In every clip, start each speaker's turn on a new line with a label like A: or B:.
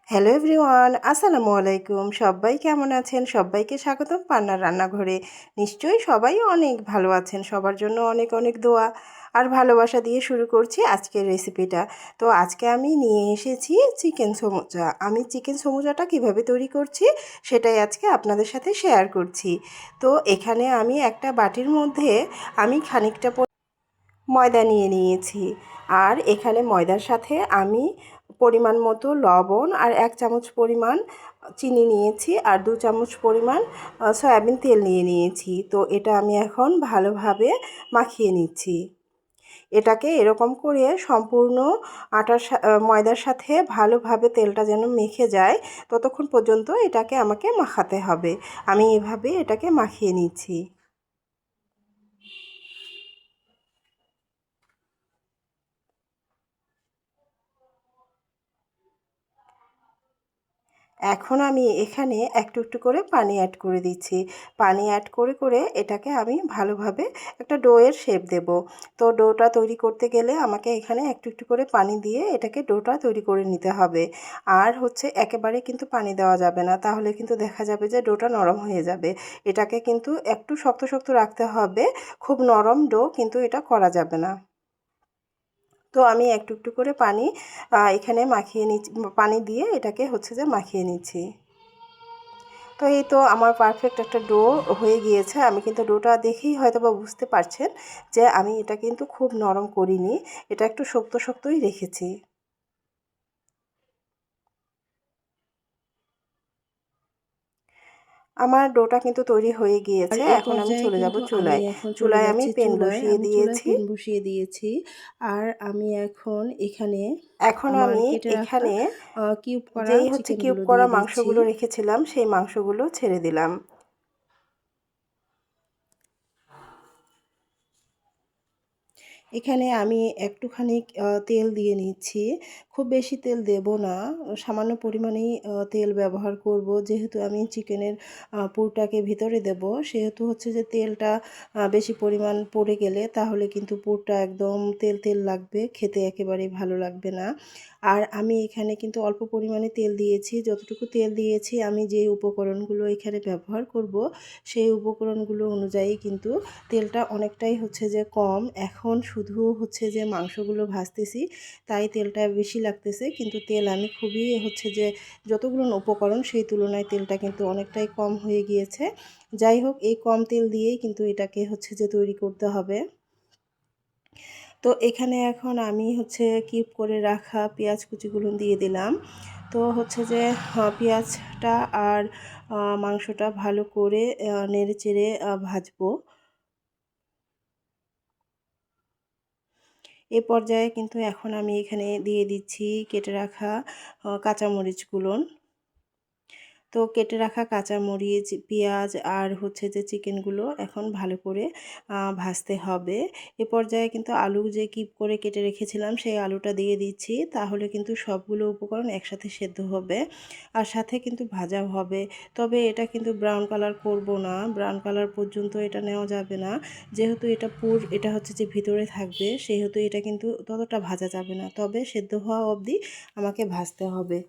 A: Hello everyone, আসসালামু আলাইকুম। সবাই কেমন আছেন? সবাইকে স্বাগতম পান্নার রান্নাঘরে। নিশ্চয়ই সবাই অনেক ভালো আছেন। সবার জন্য অনেক অনেক দোয়া আর ভালোবাসা দিয়ে শুরু করছি আজকের রেসিপিটা। তো আজকে আমি নিয়ে এসেছি চিকেন সমুচা। আমি চিকেন সমুচাটা কিভাবে তৈরি করছি সেটাই আজকে আপনাদের সাথে শেয়ার করছি। তো এখানে আমি একটা বাটির মধ্যে আমি খানিকটা ময়দা নিয়ে নিয়েছি। আর এখানে ময়দার সাথে আমি পরিমাণ মতো লবণ আর 1 চামচ পরিমাণ চিনি নিয়েছি আর 2 চামচ পরিমাণ সয়াবিন তেল নিয়ে নিয়েছি। তো এটা আমি এখন ভালোভাবে মাখিয়ে নিচ্ছি। এটাকে এরকম করে সম্পূর্ণ ময়দার সাথে ভালোভাবে তেলটা যেন মেখে যায় ততক্ষণ পর্যন্ত এটাকে আমাকে মাখাতে হবে। আমি এভাবে এটাকে মাখিয়ে নিচ্ছি। এখন আমি এখানে একটু একটু করে পানি অ্যাড করে দিচ্ছি। পানি অ্যাড করে করে এটাকে আমি ভালোভাবে একটা ডোয়ের শেপ দেব। তো ডোটা তৈরি করতে গেলে আমাকে এখানে একটু একটু করে পানি দিয়ে এটাকে ডোটা তৈরি করে নিতে হবে। আর হচ্ছে একেবারে কিন্তু পানি দেওয়া যাবে না, তাহলে কিন্তু দেখা যাবে যে ডোটা নরম হয়ে যাবে। এটাকে কিন্তু একটু শক্ত শক্ত রাখতে হবে, খুব নরম ডো কিন্তু এটা করা যাবে না। তো আমি একটু একটু করে পানি এখানে মাখিয়ে নিচ্ছি, পানি দিয়ে এটাকে হচ্ছে যে মাখিয়ে নিচ্ছি। তো এই তো আমার পারফেক্ট একটা ডো হয়ে গিয়েছে। আমি কিন্তু ডোটা দেখেই হয়তোবা বুঝতে পারছেন যে আমি এটা কিন্তু খুব নরম করিনি, এটা একটু শক্ত শক্তই রেখেছি। আমার ডোটা কিন্তু তৈরি হয়ে
B: আর
A: গিয়েছে।
B: এই
A: এখন আমি
B: পর্যায়ে
A: চলে যাব
B: কিন্তু আমি
A: চুলায়।
B: এখন চলে
A: চুলায় আমি
B: যাচ্ছি
A: প্যান
B: চুলায়।
A: বসিয়ে
B: আমি চুলায়
A: দিয়েছি।
B: প্যান বসিয়ে দিয়েছি। আর আমি এখন এখানে
A: এখন
B: আমার
A: আমি
B: কেটে রাখা
A: এখানে
B: কিউব করা
A: যেই হচ্ছে কিউব
B: চিকেনগুলো
A: করা
B: দিয়ে দিচ্ছি।
A: মাংসগুলো রেখেছিলাম সেই মাংসগুলো ছেড়ে দিলাম। এখানে আমি একটুখানি তেল দিয়ে নিচ্ছি। খুব বেশি তেল দেব না, সামান্য পরিমাণেই তেল ব্যবহার করব। যেহেতু আমি চিকেনের পুরটাকে ভিতরে দেব, সেহেতু হচ্ছে যে তেলটা বেশি পরিমাণ পড়ে গেলে তাহলে কিন্তু পুরটা একদম তেল তেল লাগবে, খেতে একেবারেই ভালো লাগবে না। আর আমি এখানে কিন্তু অল্প পরিমাণে তেল দিয়েছি। যতটুকু তেল দিয়েছি আমি যে উপকরণগুলো এখানে ব্যবহার করব সেই উপকরণগুলো অনুযায়ী কিন্তু তেলটা অনেকটাই হচ্ছে যে কম। এখন শুধু হচ্ছে যে মাংসগুলো ভাজতেছি তাই তেলটা বেশি লাগতেছে, কিন্তু তেল আমি খুবই হচ্ছে যে যতগুলো উপকরণ সেই তুলনায় তেলটা কিন্তু অনেকটাই কম হয়ে গিয়েছে। যাই হোক, এই কম তেল দিয়েই কিন্তু এটাকে হচ্ছে যে তৈরি করতে হবে। তো এখানে এখন আমি হচ্ছে কিউব করে রাখা পেঁয়াজ কুচিগুলো দিয়ে দিলাম। তো হচ্ছে যে পেঁয়াজটা আর মাংসটা ভালো করে নেড়ে চেড়ে ভাজবো। এ পর্যায়ে কিন্তু এখন আমি এখানে দিয়ে দিচ্ছি কেটে রাখা কাঁচামরিচগুলো। তো কেটে রাখা কাঁচামরিচ, পেঁয়াজ আর হচ্ছে যে চিকেনগুলো এখন ভালো করে ভাজতে হবে। এ পর্যায়ে কিন্তু আলু যে কিপ করে কেটে রেখেছিলাম সেই আলুটা দিয়ে দিচ্ছি, তাহলে কিন্তু সবগুলো উপকরণ একসাথে সেদ্ধ হবে আর সাথে কিন্তু ভাজাও হবে। তবে এটা কিন্তু ব্রাউন কালার করব না, ব্রাউন কালার পর্যন্ত এটা নেওয়া যাবে না। যেহেতু এটা পুর, এটা হচ্ছে যে ভিতরে থাকবে, সেহেতু এটা কিন্তু ততটা ভাজা যাবে না, তবে সেদ্ধ হওয়া অবধি আমাকে ভাজতে হবে।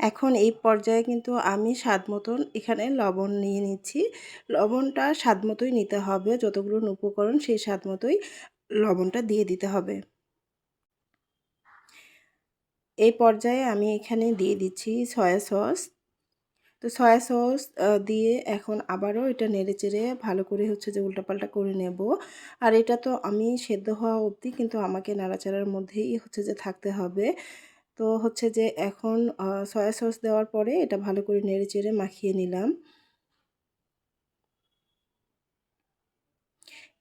A: এখন এই পর্যায়ে কিন্তু আমি স্বাদ মতন এখানে লবণ নিয়ে নিচ্ছি। লবণটা স্বাদ মতোই নিতে হবে, যতগুলো উপকরণ সেই স্বাদ মতোই লবণটা দিয়ে দিতে হবে। এই পর্যায়ে আমি এখানে দিয়ে দিচ্ছি সয়া সস। তো সয়া সস দিয়ে এখন আবারও এটা নেড়েচেড়ে ভালো করে হচ্ছে যে উল্টাপাল্টা করে নেব। আর এটা তো আমি সেদ্ধ হওয়া অবধি কিন্তু আমাকে নাড়াচাড়ার মধ্যেই হচ্ছে যে থাকতে হবে। তো হচ্ছে যে এখন সয়া সস দেওয়ার পরে এটা ভালো করে নেড়েচেড়ে মাখিয়ে নিলাম।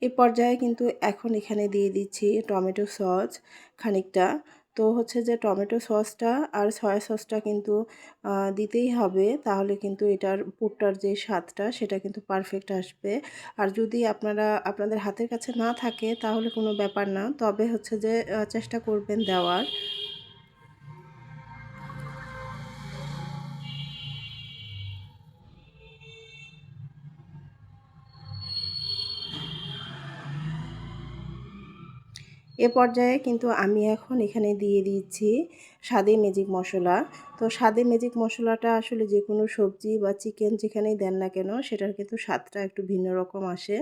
A: এই পর্যায়ে কিন্তু এখন এখানে দিয়ে দিচ্ছি টমেটো সস খানিকটা। তো হচ্ছে যে টমেটো সসটা আর সয়া সসটা কিন্তু দিতেই হবে, তাহলে কিন্তু এটার পুরটার যে স্বাদটা সেটা কিন্তু পারফেক্ট আসবে। আর যদি আপনাদের হাতের কাছে না থাকে তাহলে কোনো ব্যাপার না, তবে হচ্ছে যে চেষ্টা করবেন দেওয়ার। এ পর্যায়ে কিন্তু আমি এখন এখানে দিয়ে দিচ্ছি স্বাদে ম্যাজিক মশলা। তো স্বাদে ম্যাজিক মশলাটা আসলে যে কোনো সবজি বা চিকেন যেখানেই দেন না কেন সেটার কিন্তু স্বাদটা একটু ভিন্ন রকম আসে,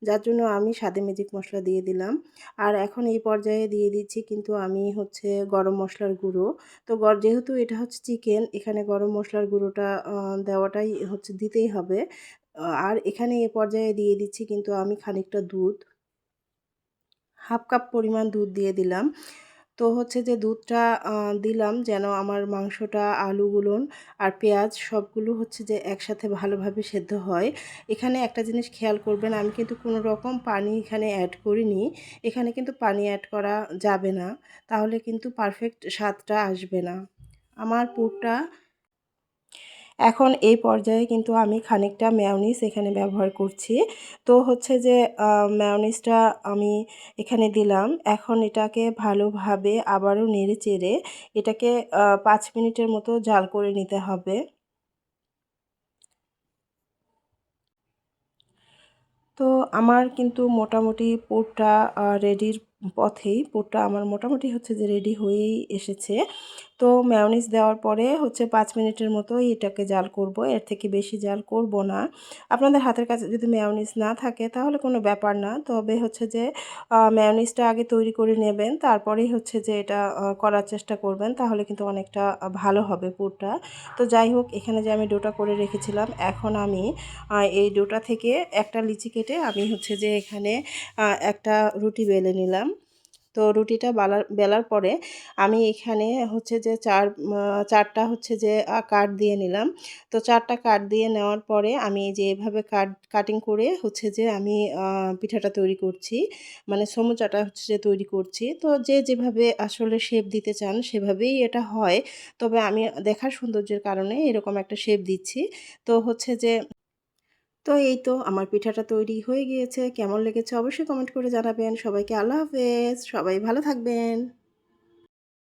A: যার জন্য আমি স্বাদে ম্যাজিক মশলা দিয়ে দিলাম। আর এখন এই পর্যায়ে দিয়ে দিচ্ছি কিন্তু আমি হচ্ছে গরম মশলার গুঁড়ো। তো যেহেতু এটা হচ্ছে চিকেন, এখানে গরম মশলার গুঁড়োটা দেওয়াটাই হচ্ছে দিতেই হবে। আর এখানে এ পর্যায়ে দিয়ে দিচ্ছি কিন্তু আমি খানিকটা দুধ, হাফ কাপ পরিমাণ দুধ দিয়ে দিলাম। তো হচ্ছে যে দুধটা দিলাম যেন আমার মাংসটা, আলুগুলো আর পেঁয়াজ সবগুলো হচ্ছে যে একসাথে ভালোভাবে সেদ্ধ হয়। এখানে একটা জিনিস খেয়াল করবেন, আমি কিন্তু কোনো রকম পানি এখানে অ্যাড করিনি। এখানে কিন্তু পানি অ্যাড করা যাবে না, তাহলে কিন্তু পারফেক্ট স্বাদটা আসবে না। আমার পুরটা এখন এই পর্যায়ে কিন্তু আমি খানিকটা মেয়োনিজ এখানে ব্যবহার করছি। তো হচ্ছে যে মেয়োনিজটা আমি এখানে দিলাম। এখন এটাকে ভালোভাবে আবারও নেড়ে-চেড়ে এটাকে ৫ মিনিটের মতো জাল করে নিতে হবে। তো আমার কিন্তু মোটামুটি পুরটা রেডির পথেই। পুরটা আমার মোটামুটি হচ্ছে যে রেডি হয়েই এসেছে। তো মেয়োনিজ দেওয়ার পরে হচ্ছে ৫ মিনিটের মতো এটাকে জাল করব, এর থেকে বেশি জাল করব না। আপনাদের হাতের কাছে যদি মেয়োনিজ না থাকে তাহলে কোনো ব্যাপার না। তবে হচ্ছে যে মেয়োনিজটা আগে তৈরি করে নেবেন, তারপরেই হচ্ছে যে এটা করার চেষ্টা করবেন, তাহলে কিন্তু অনেকটা ভালো হবে পুরটা। তো যাই হোক, এখানে যে আমি ডোটা করে রেখেছিলাম, এখন আমি এই ডোটা থেকে একটা লিচি কেটে আমি হচ্ছে যে এখানে একটা রুটি বেলে নিলাম। তো রুটিটা বেলার পরে আমি এখানে হচ্ছে যে ৪টা হচ্ছে যে কাট দিয়ে নিলাম। তো ৪টা কাট দিয়ে নেওয়ার পরে আমি এই যে এভাবে কাটিং করে হচ্ছে যে আমি পিঠাটা তৈরি করছি। মানে সমুচাটা হচ্ছে যে তৈরি করছি। তো যে যেভাবে আসলে শেপ দিতে চান সেভাবেই এটা হয়। তবে আমি দেখার সৌন্দর্যের কারণে এরকম একটা শেপ দিচ্ছি। তো হচ্ছে যে এই তো আমার পিঠাটা তৈরি হয়ে গিয়েছে। কেমন লেগেছে অবশ্যই কমেন্ট করে জানাবেন। সবাইকে আল্লাহ হাফেজ। সবাই ভালো থাকবেন।